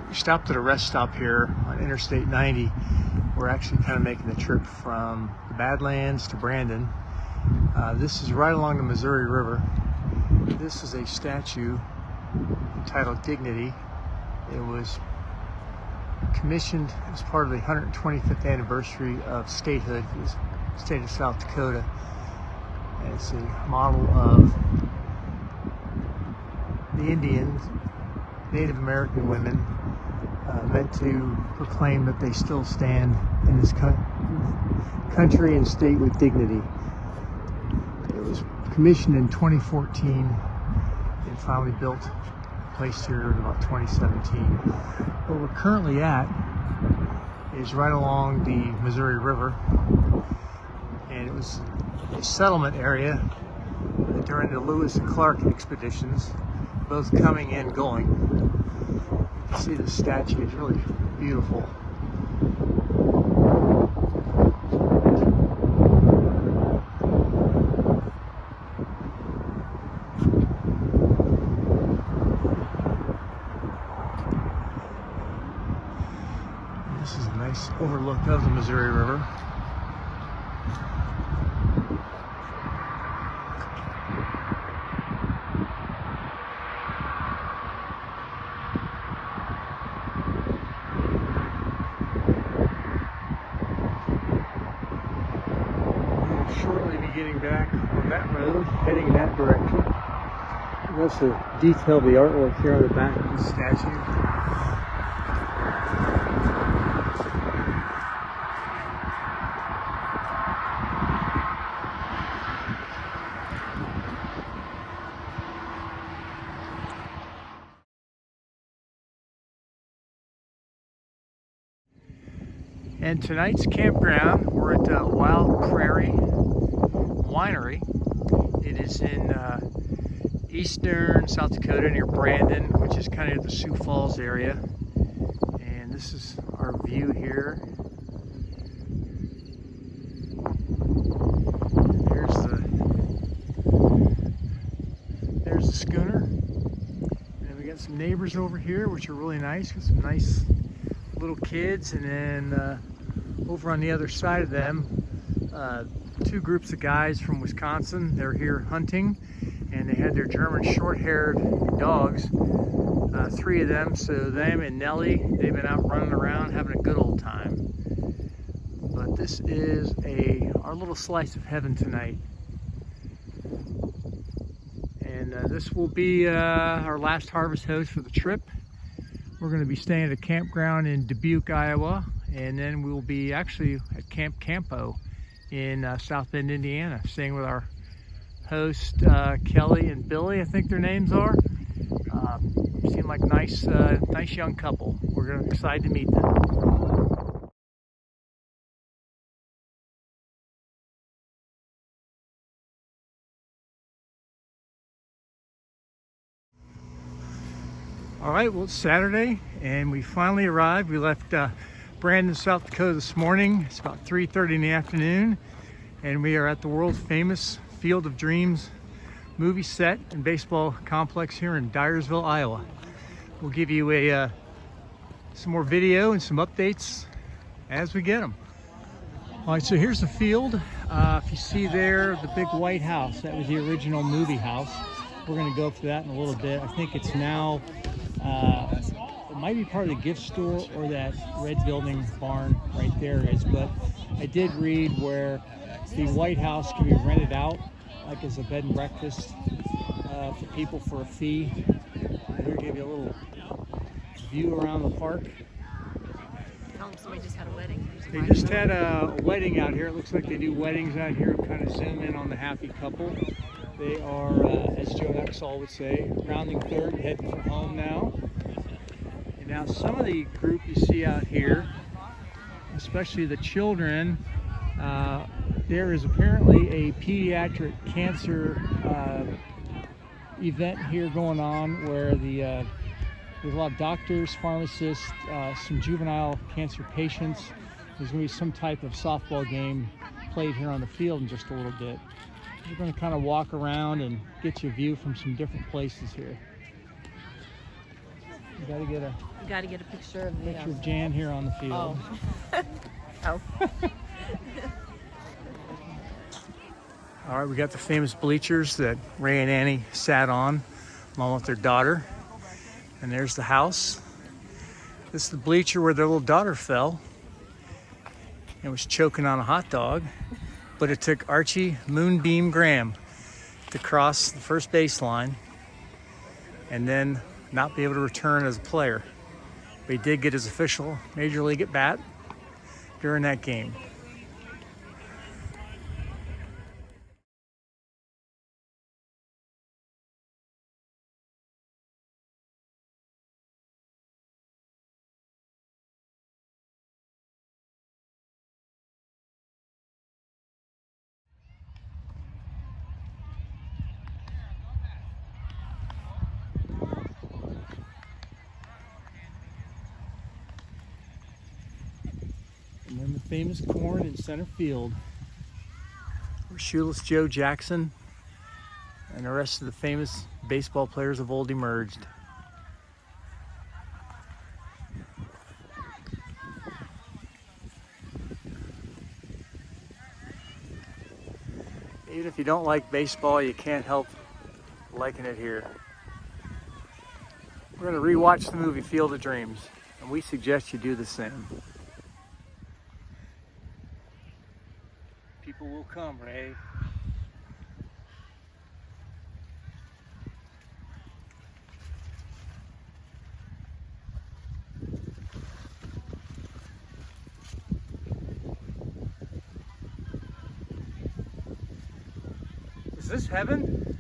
we stopped at a rest stop here on Interstate 90. We're actually kind of making the trip from the Badlands to Brandon. This is right along the Missouri River. This is a statue entitled Dignity. It was commissioned as part of the 125th anniversary of statehood for the state of South Dakota. And it's a model of the Indians, Native American women, meant to proclaim that they still stand in this country and state with dignity. It was commissioned in 2014 and finally built, placed here in about 2017. Where we're currently at is right along the Missouri River, and it was a settlement area during the Lewis and Clark expeditions, both coming and going. You can see the statue is really beautiful. This is a nice overlook of the Missouri River. Shortly be getting back on that road, heading in that direction. And also detail the artwork here on the back of the statue. And tonight's campground, we're at Wild Prairie Winery. It is in eastern South Dakota near Brandon, which is kind of the Sioux Falls area. And this is our view here. There's the schooner. And we got some neighbors over here, which are really nice. Got some nice little kids, and then over on the other side of them, two groups of guys from Wisconsin. They're here hunting, and they had their German short-haired dogs, three of them. So them and Nellie, they've been out running around having a good old time. But this is our little slice of heaven tonight. And this will be our last harvest host for the trip. We're going to be staying at a campground in Dubuque, Iowa, and then we'll be actually at Camp Campo in South Bend, Indiana, staying with our host Kelly and Billy, I think their names are. Seem like a nice young couple. We're excited to meet them. All right, well, it's Saturday, and we finally arrived. We left Brandon, South Dakota this morning. It's about 3:30 in the afternoon, and we are at the world famous Field of Dreams movie set and baseball complex here in Dyersville, Iowa. We'll give you some more video and some updates as we get them. All right, so here's the field. If you see there, the big white house, that was the original movie house. We're gonna go for that in a little bit. I think it's now, it might be part of the gift store or that red building barn right there is, but I did read where the White House can be rented out, like as a bed and breakfast for people for a fee. We'll give you a little view around the park. Tell them somebody just had a wedding. They just had a wedding out here. It looks like they do weddings out here. Kind of zoom in on the happy couple. They are, as Joe Exall would say, rounding third, heading for home now. And now some of the group you see out here, especially the children, there is apparently a pediatric cancer event here going on where there's a lot of doctors, pharmacists, some juvenile cancer patients. There's going to be some type of softball game played here on the field in just a little bit. We're going to kind of walk around and get you a view from some different places here. You gotta get a You got to get a picture of the. picture of Jan here on the field. Oh. Oh. All right, we got the famous bleachers that Ray and Annie sat on along with their daughter. And there's the house. This is the bleacher where their little daughter fell and was choking on a hot dog. But it took Archie Moonbeam Graham to cross the first baseline and then not be able to return as a player. But he did get his official Major League at bat during that game. And then the famous corn in center field, where Shoeless Joe Jackson and the rest of the famous baseball players of old emerged. Even if you don't like baseball, you can't help liking it here. We're going to rewatch the movie Field of Dreams, and we suggest you do the same. People will come, Ray. Is this heaven?